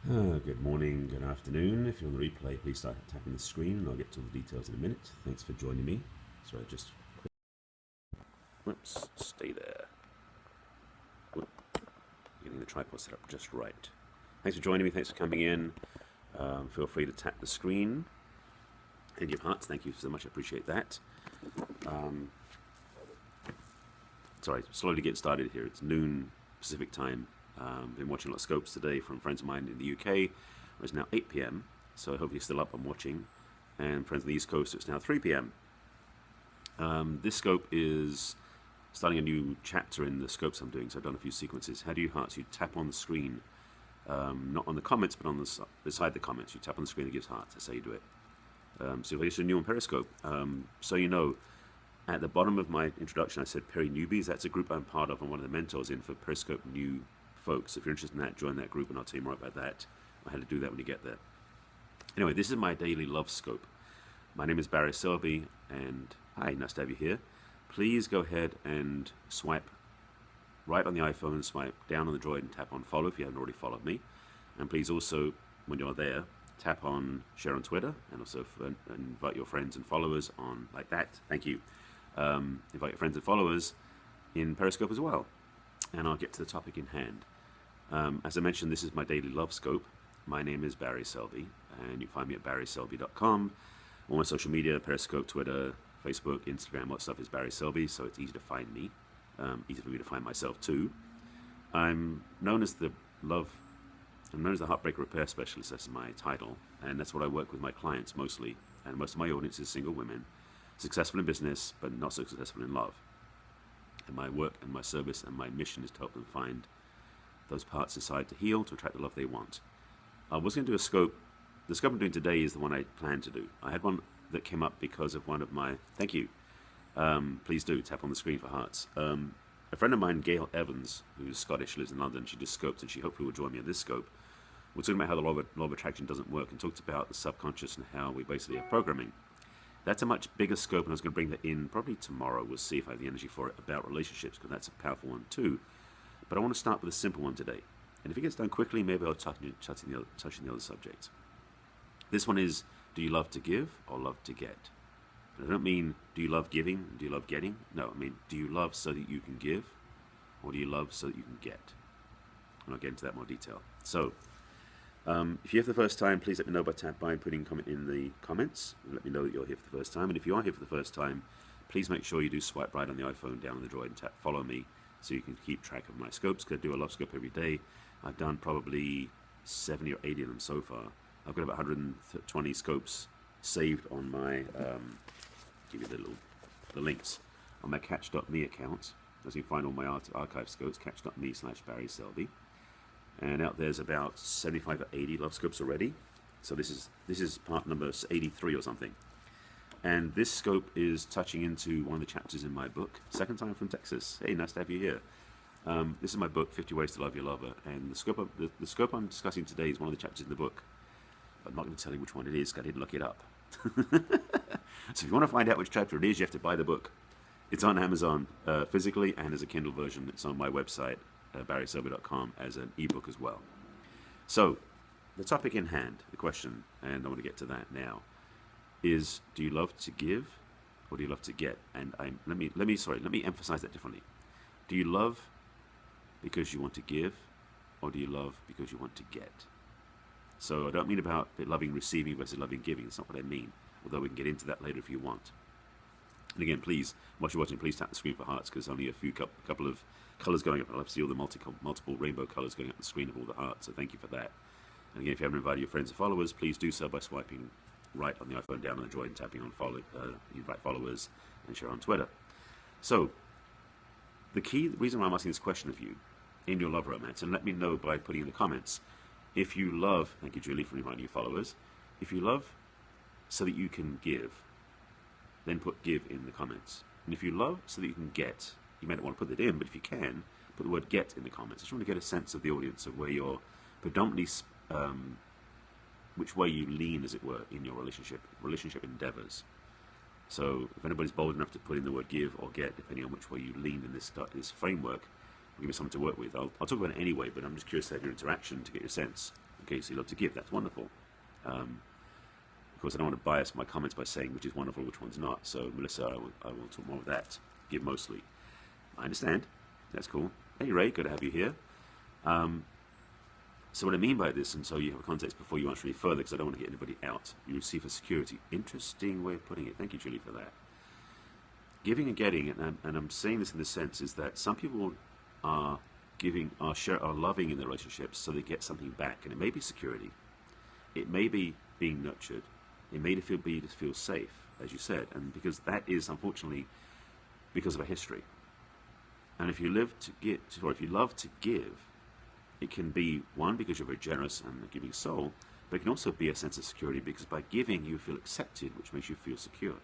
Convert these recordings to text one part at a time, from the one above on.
Good morning, good afternoon. If you're on the replay, please start tapping the screen and I'll get to all the details in a minute. Thanks for joining me. So I just whoops, stay there. Whoop. Getting the tripod set up just right. Thanks for joining me, thanks for coming in. Feel free to tap the screen and give hearts. Thank you so much, I appreciate that. Sorry, slowly getting started here. It's noon Pacific time. Been watching a lot of scopes today from friends of mine in the UK. It's now 8 p.m. so hopefully you're still up and watching. And friends on the East Coast, it's now 3 p.m. This scope is starting a new chapter in the scopes I'm doing, so I've done a few sequences. How do you hearts? You tap on the screen, not on the comments, but on beside the comments. You tap on the screen that gives hearts. That's how you do it. So here's a new on Periscope. So you know, at the bottom of my introduction, I said Peri Newbies. That's a group I'm part of and one of the mentors in for Periscope new folks. If you're interested in that, join that group and I'll tell you more about that. I had to do that when you get there. Anyway, this is my daily love scope. My name is Barry Selby, and hi, nice to have you here. Please go ahead and swipe right on the iPhone, swipe down on the Droid and tap on follow if you haven't already followed me. And please also, when you're there, tap on share on Twitter and also invite your friends and followers on like that. Thank you. Invite your friends and followers in Periscope as well. And I'll get to the topic in hand. As I mentioned, this is my daily love scope. My name is Barry Selby, and you can find me at barryselby.com. All my social media, Periscope, Twitter, Facebook, Instagram, what stuff is Barry Selby, so it's easy to find me. Easy for me to find myself too. I'm known as the Heartbreak Repair Specialist. That's my title, and that's what I work with my clients mostly. And most of my audience is single women, successful in business, but not so successful in love. And my work and my service and my mission is to help them find those parts inside to heal, to attract the love they want. I was going to do a scope. The scope I'm doing today is the one I planned to do. I had one that came up because of one of my, thank you. Please do tap on the screen for hearts. A friend of mine, Gail Evans, who's Scottish, lives in London, she just scoped and she hopefully will join me on this scope. We're talking about how the law of attraction doesn't work and talked about the subconscious and how we basically have programming. That's a much bigger scope, and I was going to bring that in probably tomorrow. We'll see if I have the energy for it, about relationships, because that's a powerful one too. But I want to start with a simple one today. And if it gets done quickly, maybe I'll touch on the other subjects. This one is, do you love to give or love to get? And I don't mean, do you love giving, do you love getting? No, I mean, do you love so that you can give, or do you love so that you can get? And I'll get into that in more detail. So, if you're here for the first time, please let me know by putting a comment in the comments. Let me know that you're here for the first time. And if you are here for the first time, please make sure you do swipe right on the iPhone, down on the Droid, and tap follow me so you can keep track of my scopes, because I do a love scope every day. I've done probably 70 or 80 of them so far. I've got about 120 scopes saved on my, give you the links, on my catch.me account. As you can find all my archive scopes, catch.me/barryselby. And out there's about 75 or 80 love scopes already. So this is part number 83 or something. And this scope is touching into one of the chapters in my book, Second Time from Texas. Hey, nice to have you here. This is my book, 50 Ways to Love Your Lover. And the scope I'm discussing today is one of the chapters in the book. But I'm not going to tell you which one it is, because I didn't look it up. So if you want to find out which chapter it is, you have to buy the book. It's on Amazon physically, and as a Kindle version. It's on my website, barryselby.com, as an ebook as well. So the topic in hand, the question, and I want to get to that now, is, do you love to give or do you love to get? And let me emphasize that differently. Do you love because you want to give, or do you love because you want to get? So I don't mean about loving receiving versus loving giving. That's not what I mean, although we can get into that later if you want. And again, please, while you're watching, please tap the screen for hearts, because only a couple of colors going up. I'll have to see all the multiple rainbow colors going up the screen of all the hearts, so thank you for that. And again, if you haven't invited your friends and followers, please do so by swiping right on the iPhone, down on the Droid, and tapping on follow, invite followers, and share on Twitter. So, the reason why I'm asking this question of you in your love romance, and let me know by putting in the comments, if you love, thank you Julie for inviting your followers, if you love so that you can give, then put give in the comments. And if you love so that you can get, you may not want to put that in, but if you can, put the word get in the comments. I just want to get a sense of the audience of where you're predominantly, which way you lean, as it were, in your relationship endeavors. So if anybody's bold enough to put in the word give or get, depending on which way you lean in this framework, I'll give you something to work with. I'll talk about it anyway, but I'm just curious to have your interaction to get your sense. Okay, so you love to give. That's wonderful. Of course, I don't want to bias my comments by saying which is wonderful, which one's not. So, Melissa, I will talk more of that. Give mostly. I understand. That's cool. Hey, Ray, good to have you here. So what I mean by this, and so you have a context before you answer any further, because I don't want to get anybody out. You receive for security. Interesting way of putting it. Thank you, Julie, for that. Giving and getting, and I'm saying this in the sense, is that some people are giving, are loving in their relationships so they get something back. And it may be security. It may be being nurtured. It may be to feel safe, as you said. And because that is, unfortunately, because of a history. And if you live to give, or if you love to give, it can be, one, because you're very generous and a giving soul, but it can also be a sense of security because by giving you feel accepted, which makes you feel secure.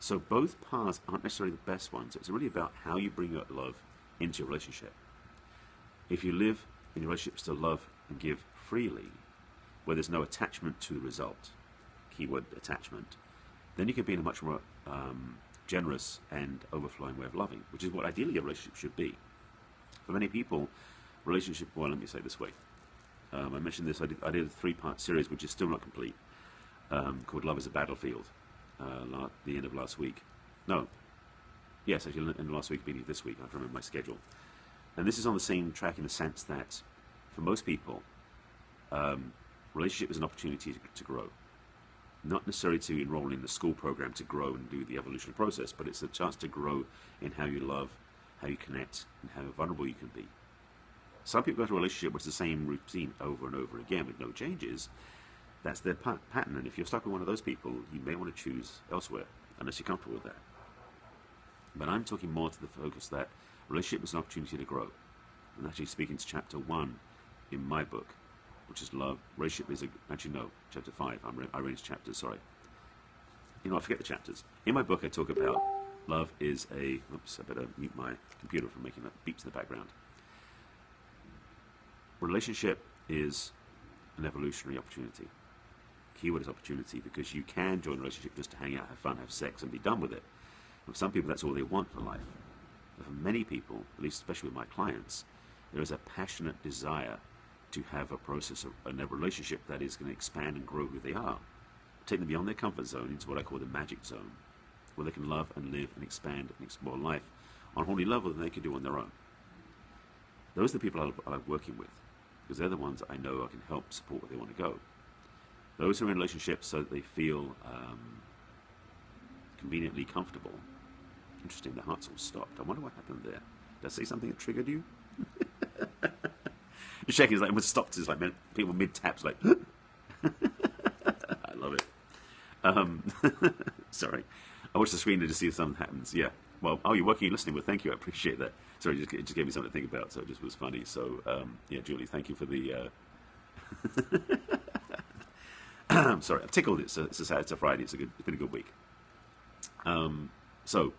So both paths aren't necessarily the best ones. It's really about how you bring your love into your relationship. If you live in your relationships to love and give freely, where there's no attachment to the result, keyword attachment, then you can be in a much more generous and overflowing way of loving, which is what ideally a relationship should be. For many people, relationship, well, let me say it this way. I mentioned this, I did a 3-part series, which is still not complete, called Love is a Battlefield, the end of last week. No, yes, actually, in the last week, beginning of this week, I have to remember my schedule. And this is on the same track in the sense that, for most people, relationship is an opportunity to grow. Not necessarily to enroll in the school program to grow and do the evolutionary process, but it's a chance to grow in how you love, how you connect, and how vulnerable you can be. Some people go to a relationship with the same routine over and over again with no changes. That's their pattern, and if you're stuck with one of those people, you may want to choose elsewhere, unless you're comfortable with that. But I'm talking more to the focus that relationship is an opportunity to grow. And actually speaking to chapter 1 in my book, which is love. Relationship is actually no, chapter 5. I arranged chapters, sorry. You know, I forget the chapters. In my book, I talk about love is a, oops, I better mute my computer from making that beeps in the background. Relationship is an evolutionary opportunity. Keyword is opportunity, because you can join a relationship just to hang out, have fun, have sex, and be done with it. For some people, that's all they want for life. But for many people, at least especially with my clients, there is a passionate desire to have a process in a relationship that is going to expand and grow who they are. Take them beyond their comfort zone into what I call the magic zone, where they can love and live and expand and explore life on a whole new level than they can do on their own. Those are the people I like working with, because they're the ones I know I can help support where they want to go. Those who are in relationships so that they feel conveniently comfortable. Interesting, the heart's all stopped. I wonder what happened there. Did I say something that triggered you? The shaking is like, when it stops, it's like people mid-taps, like, I love it. Sorry. I watch the screen to see if something happens. Yeah. Well, oh, you're working and listening. Well, thank you. I appreciate that. Sorry, it just gave me something to think about, so it just was funny. So, yeah, Julie, thank you for the... I'm sorry, I'm tickled. It's a Friday. It's been a good week. So,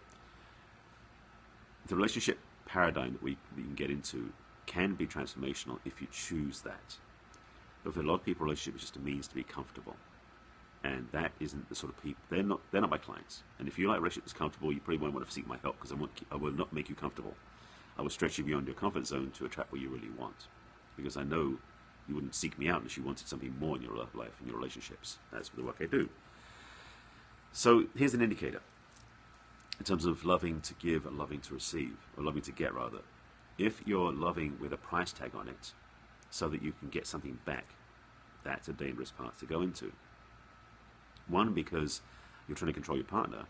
the relationship paradigm that we can get into can be transformational if you choose that. But for a lot of people, relationship is just a means to be comfortable, and that isn't the sort of people. They're not my clients. And if you like a relationship that's comfortable, you probably won't want to seek my help, because I will not make you comfortable. I will stretch you beyond your comfort zone to attract what you really want, because I know you wouldn't seek me out unless you wanted something more in your love life, in your relationships. That's the work I do. So here's an indicator in terms of loving to give and loving to receive, or loving to get rather. If you're loving with a price tag on it so that you can get something back, that's a dangerous path to go into. One, because you're trying to control your partner,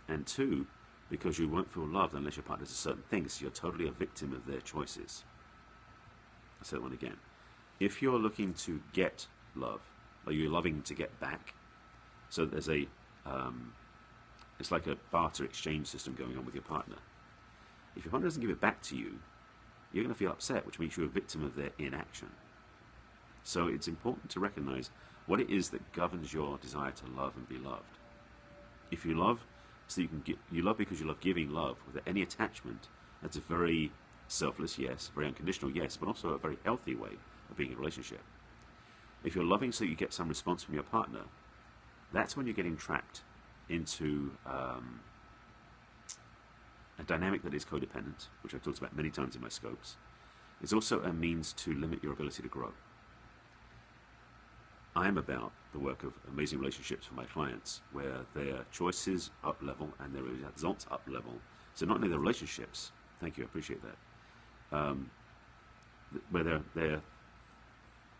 and two, because you won't feel loved unless your partner does a certain thing, so you're totally a victim of their choices. I'll say that one again. If you're looking to get love, or you're loving to get back, so there's a, it's like a barter exchange system going on with your partner. If your partner doesn't give it back to you, you're going to feel upset, which makes you a victim of their inaction. So it's important to recognize what it is that governs your desire to love and be loved. If you love so you can get, you love because you love giving love without any attachment, that's a very selfless yes, very unconditional yes, but also a very healthy way of being in a relationship. If you're loving so you get some response from your partner, that's when you're getting trapped into a dynamic that is codependent, which I've talked about many times in my scopes. It's also a means to limit your ability to grow. I'm about the work of amazing relationships for my clients where their choices up level and their results up level. So not only their relationships, thank you, I appreciate that, where they're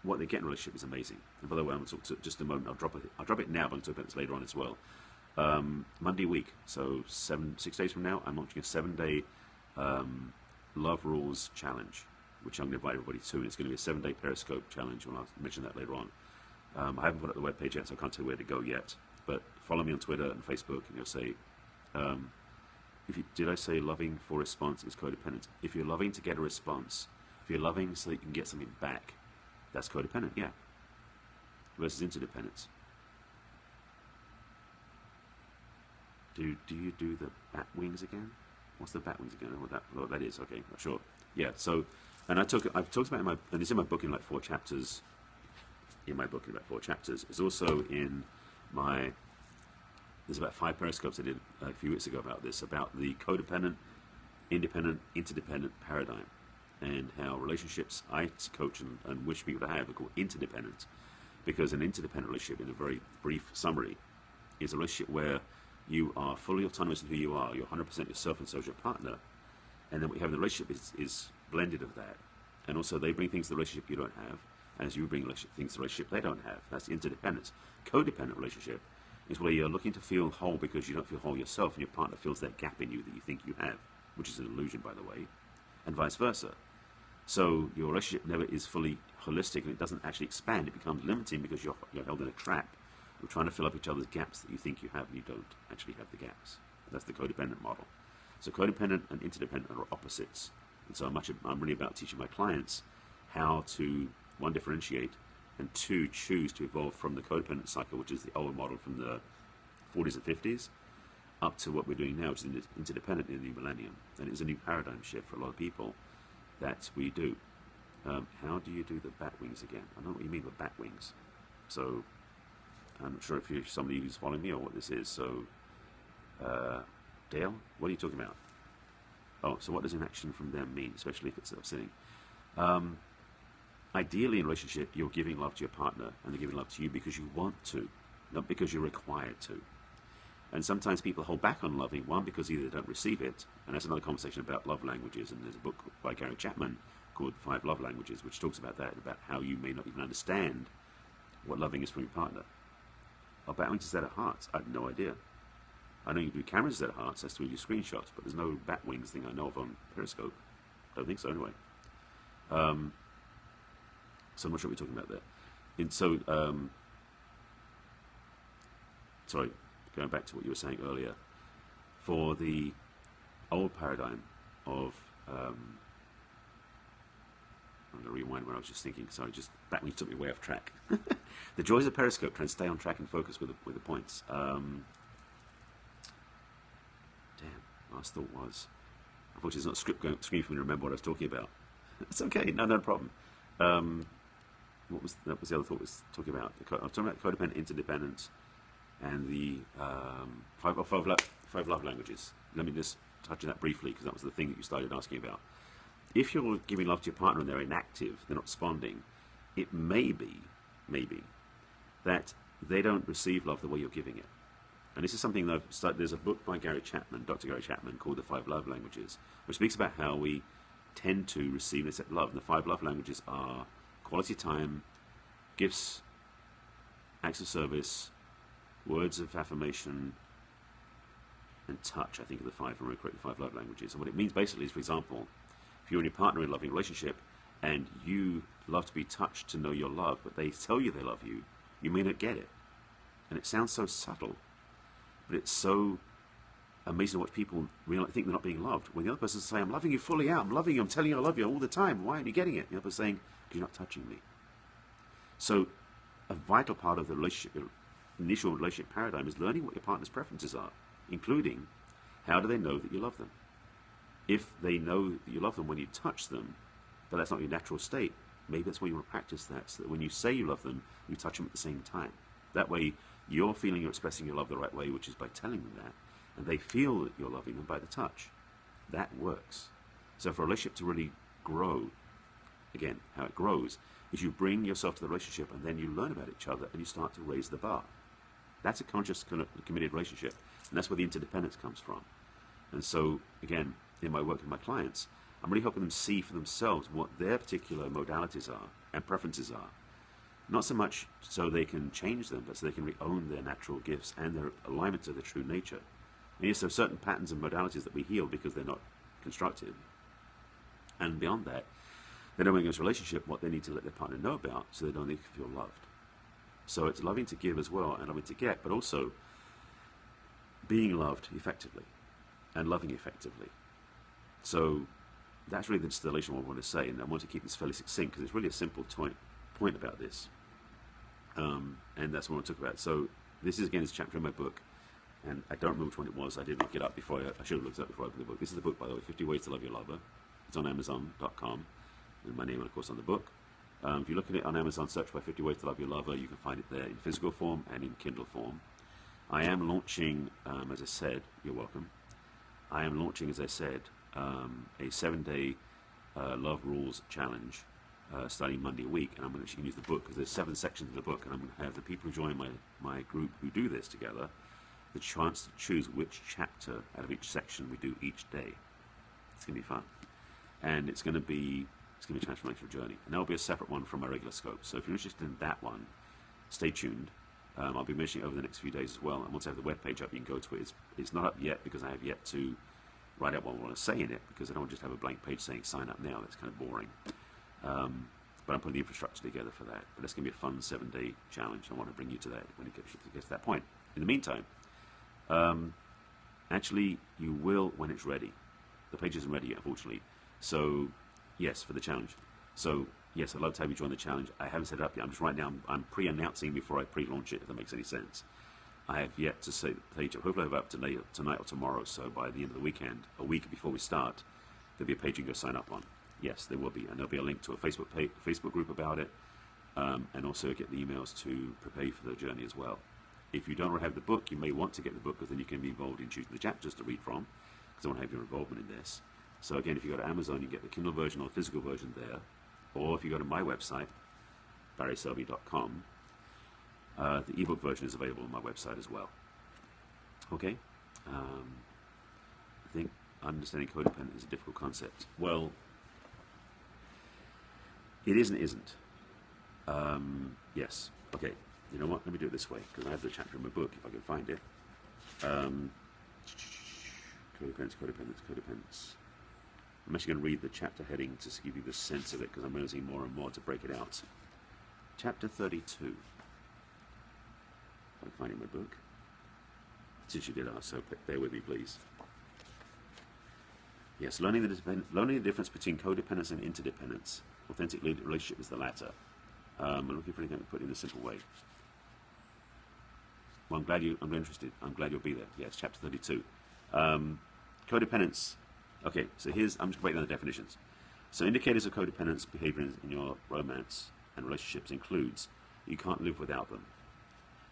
what they get in a relationship is amazing. And by the way, I'm going to talk to just a moment. I'll drop it now, but I'll talk about this later on as well. Monday week, so 6 days from now, I'm launching a 7-day Love Rules challenge, which I'm going to invite everybody to. And it's going to be a 7-day Periscope challenge, and I'll mention that later on. I haven't put up the webpage yet, so I can't tell you where to go yet. But follow me on Twitter and Facebook, and you'll say, did I say loving for response is codependent? If you're loving to get a response, if you're loving so that you can get something back, that's codependent, yeah. Versus interdependence. Do you do the bat wings again? What's the bat wings again? What that is? Okay, sure. Yeah. So, and I've talked about and it's in my book in like 4 chapters. In my book in about 4 chapters. It's also in my. There's about 5 periscopes I did a few weeks ago about this, about the codependent, independent, interdependent paradigm, and how relationships I coach and wish people to have are called interdependent, because an interdependent relationship, in a very brief summary, is a relationship where you are fully autonomous in who you are, you're 100% yourself and so is your partner, and then what you have in the relationship is blended of that, and also they bring things to the relationship you don't have, as you bring things to the relationship they don't have. That's interdependence. Codependent relationship is where you're looking to feel whole because you don't feel whole yourself, and your partner fills that gap in you that you think you have, which is an illusion, by the way, and vice versa. So your relationship never is fully holistic, and it doesn't actually expand. It becomes limiting because you're held in a trap of trying to fill up each other's gaps that you think you have and you don't actually have the gaps. That's the codependent model. So codependent and interdependent are opposites. And so I'm really about teaching my clients how to, 1, differentiate, and 2, choose to evolve from the codependent cycle, which is the old model from the 40s and 50s, up to what we're doing now, which is interdependent in the new millennium. And it's a new paradigm shift for a lot of people that we do. How do you do the bat wings again? I don't know what you mean by bat wings. So I'm not sure if you're somebody who's following me or what this is. So Dale, what are you talking about? Oh, so what does inaction from them mean, especially if it's upsetting? Ideally in a relationship, you're giving love to your partner and they're giving love to you because you want to, not because you're required to. And sometimes people hold back on loving, 1, because either they don't receive it, and that's another conversation about love languages, and there's a book by Gary Chapman called 5 Love Languages, which talks about that, about how you may not even understand what loving is from your partner. Oh, bat wings is that at hearts? I have no idea. I know you do cameras that at hearts, that's 3D screenshots, but there's no bat wings thing I know of on Periscope. Don't think so anyway. So I'm not sure what we're talking about there. And so, sorry, going back to what you were saying earlier, for the old paradigm of, I'm going to rewind what I was just thinking, sorry, just back when you took me way off track. The joys of Periscope, trying to stay on track and focus with the points. Damn, last thought was, unfortunately there's not a script screen for me to remember what I was talking about. It's okay, no problem. What was the other thought I was talking about? I was talking about codependent, interdependence, and the 5 love languages. Let me just touch on that briefly, because that was the thing that you started asking about. If you're giving love to your partner and they're inactive, they're not responding, it may be that they don't receive love the way you're giving it. And this is something that I've started. There's a book by Gary Chapman, Dr. Gary Chapman, called The 5 Love Languages, which speaks about how we tend to receive and accept love. And the 5 love languages are quality time, gifts, acts of service, words of affirmation, and touch, I think, are the 5, if I remember correctly, 5 love languages. And what it means basically is, for example, if you and your partner are in a loving relationship and you love to be touched to know you're loved, but they tell you they love you, you may not get it. And it sounds so subtle, but it's so amazing to watch people really think they're not being loved. When the other person's saying, I'm loving you fully out, I'm loving you, I'm telling you I love you all the time, why aren't you getting it? The other person's saying, you're not touching me. So a vital part of the relationship, initial relationship paradigm, is learning what your partner's preferences are, including how do they know that you love them. If they know that you love them when you touch them, but that's not your natural state, maybe that's why you want to practice that, so that when you say you love them, you touch them at the same time. That way you're feeling you're expressing your love the right way, which is by telling them that, and they feel that you're loving them by the touch. That works. So for a relationship to really grow, again, how it grows is you bring yourself to the relationship and then you learn about each other and you start to raise the bar. That's a conscious, committed relationship, and that's where the interdependence comes from. And so, again, in my work with my clients, I'm really helping them see for themselves what their particular modalities are and preferences are. Not so much so they can change them, but so they can re-own their natural gifts and their alignment to their true nature. And yes, there are certain patterns and modalities that we heal because they're not constructive. And beyond that, they know in this relationship what they need to let their partner know about so they don't need to feel loved. So it's loving to give as well and loving to get, but also being loved effectively and loving effectively. So that's really the distillation of what I want to say, and I want to keep this fairly succinct because it's really a simple point about this. And that's what I want to talk about. So this is, again, this chapter in my book, and I don't remember which one it was. I did look it up before. I should have looked it up before I opened the book. This is the book, by the way, 50 Ways to Love Your Lover. It's on Amazon.com, and my name, of course, on the book. If you look at it on Amazon, search by 50 Ways to Love Your Lover, you can find it there in physical form and in Kindle form. I am launching, as I said, you're welcome. I am launching, as I said, a 7-day Love Rules Challenge starting Monday a week, and I'm going to actually use the book because there's 7 sections of the book, and I'm going to have the people who join my group who do this together the chance to choose which chapter out of each section we do each day. It's going to be fun, and it's going to be a transformational journey, and that'll be a separate one from my regular scope. So if you're interested in that one, stay tuned. I'll be mentioning it over the next few days as well, and once I have the webpage up, you can go to it. It's not up yet because I have yet to write out what I want to say in it, because I don't just have a blank page saying sign up now. That's kind of boring. But I'm putting the infrastructure together for that. But it's going to be a fun 7-day challenge. I want to bring you to that when it gets to that point. In the meantime, actually, you will when it's ready. The page isn't ready yet, unfortunately. So, yes, for the challenge. So, yes, I'd love to have you join the challenge. I haven't set it up yet. I'm just right now, I'm pre-announcing before I pre-launch it, if that makes any sense. I have yet to say the page up. Hopefully I'll have it up tonight or tomorrow. So by the end of the weekend, a week before we start, there'll be a page you can go sign up on. Yes, there will be. And there'll be a link to a Facebook group about it. And also get the emails to prepare you for the journey as well. If you don't already have the book, you may want to get the book, because then you can be involved in choosing the chapters to read from, because I want to have your involvement in this. So again, if you go to Amazon, you get the Kindle version or the physical version there. Or if you go to my website, barryselby.com, the ebook version is available on my website as well. Okay? I think understanding codependence is a difficult concept. Well, it is and isn't. Yes. Okay. You know what? Let me do it this way, because I have the chapter in my book, if I can find it. Codependence. I'm actually going to read the chapter heading to give you the sense of it, because I'm noticing more and more to break it out. Chapter 32. If I can find it in my book. Since you did ask, so bear with me, please. Yes, learning the difference between codependence and interdependence. Authentic relationship is the latter. I'm looking for anything to put in a simple way. Well, I'm interested. I'm glad you'll be there. Yes, chapter 32. Codependence. Okay, so I'm just going to break down the definitions. So indicators of codependence behavior in your romance and relationships includes: you can't live without them.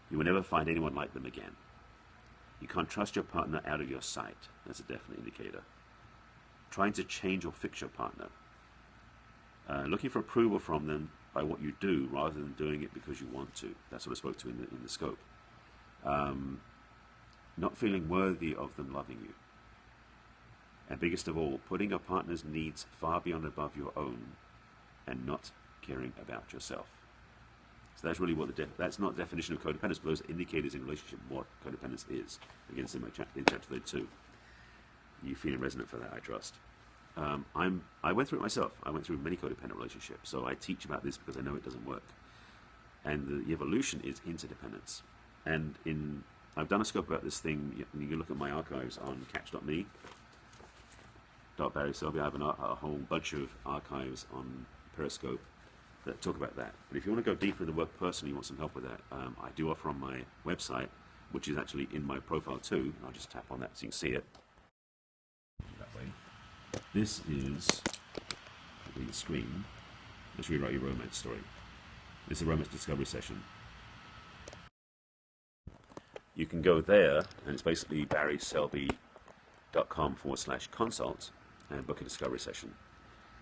You will never find anyone like them again. You can't trust your partner out of your sight. That's a definite indicator. Trying to change or fix your partner. Looking for approval from them by what you do rather than doing it because you want to. That's what I spoke to in the scope. Not feeling worthy of them loving you. And biggest of all, putting your partner's needs far beyond and above your own and not caring about yourself. So that's really what that's not the definition of codependence, but those are indicators in relationship what codependence is. Again, it's in chapter 32. You feeling resonant for that, I trust. I went through it myself. I went through many codependent relationships, so I teach about this because I know it doesn't work. And the evolution is interdependence. And I've done a scope about this thing. You can look at my archives on catch.me. barryselby. I have a whole bunch of archives on Periscope that talk about that. But if you want to go deeper in the work personally, you want some help with that, I do offer on my website, which is actually in my profile too. I'll just tap on that so you can see it. That way. This is the screen. Let's rewrite your romance story. This is a romance discovery session. You can go there, and it's basically barryselby.com/consult and book a discovery session.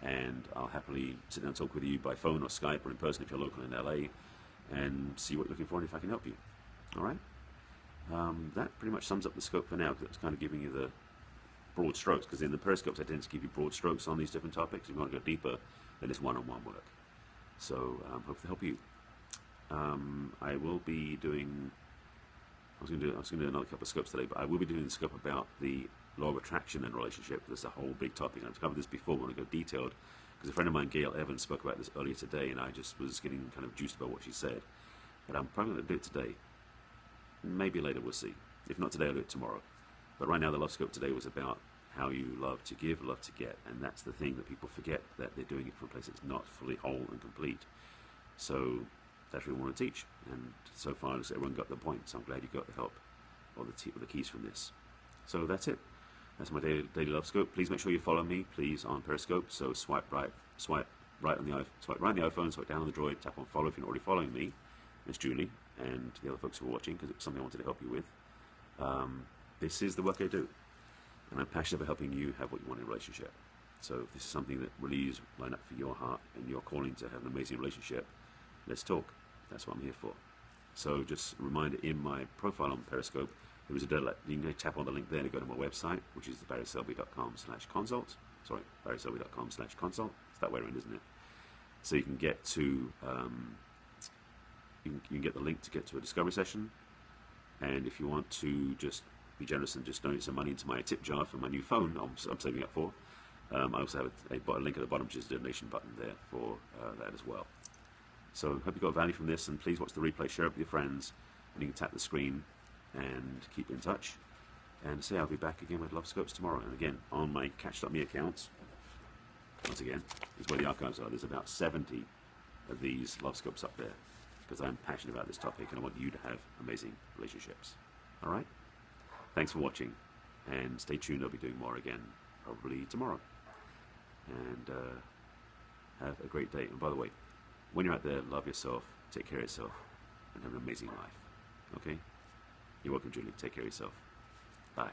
and I'll happily sit down and talk with you by phone or Skype or in person if you're local in LA, and see what you're looking for and if I can help you. All right? That pretty much sums up the scope for now, because it's kind of giving you the broad strokes, because in the periscopes I tend to give you broad strokes on these different topics. If you want to go deeper, then it's one-on-one work. So hope to help you. I will be doing, I was going to do another couple of scopes today, but I will be doing the scope about the law of attraction and relationship. That's a whole big topic. I've covered this before. I want to go detailed, because a friend of mine, Gail Evans, spoke about this earlier today, and I just was getting kind of juiced about what she said. But I'm probably going to do it today. Maybe later, we'll see. If not today, I'll do it tomorrow. But right now, the love scope today was about how you love to give, love to get, and that's the thing that people forget, that they're doing it from a place that's not fully whole and complete. So that's what we want to teach, and so far everyone got the point, so I'm glad you got the help or the keys from this. So that's it. That's my daily love scope. Please make sure you follow me, please, on Periscope. So swipe right on the iPhone, swipe down on the Droid, tap on follow if you're not already following me. It's Julie and the other folks who are watching, because it's something I wanted to help you with. This is the work I do, and I'm passionate about helping you have what you want in a relationship. So if this is something that really is line up for your heart and your calling to have an amazing relationship, let's talk. That's what I'm here for. So just a reminder, in my profile on Periscope, there is you can tap on the link there to go to my website, which is barryselby.com/consult. Sorry, barryselby.com/consult. It's that way around, isn't it? So you can get to you can get the link to get to a discovery session, and if you want to just be generous and just donate some money into my tip jar for my new phone, I'm saving up for. I also have a link at the bottom, which is a donation button there for that as well. So hope you got value from this, and please watch the replay, share it with your friends, and you can tap the screen and keep in touch. And say I'll be back again with Love Scopes tomorrow. And again, on my Catch.me accounts, once again, is where the archives are. There's about 70 of these Love Scopes up there, because I'm passionate about this topic and I want you to have amazing relationships. All right? Thanks for watching, and stay tuned. I'll be doing more again probably tomorrow. And have a great day. And by the way, when you're out there, love yourself, take care of yourself, and have an amazing life. Okay? You're welcome, Julie. Take care of yourself. Bye.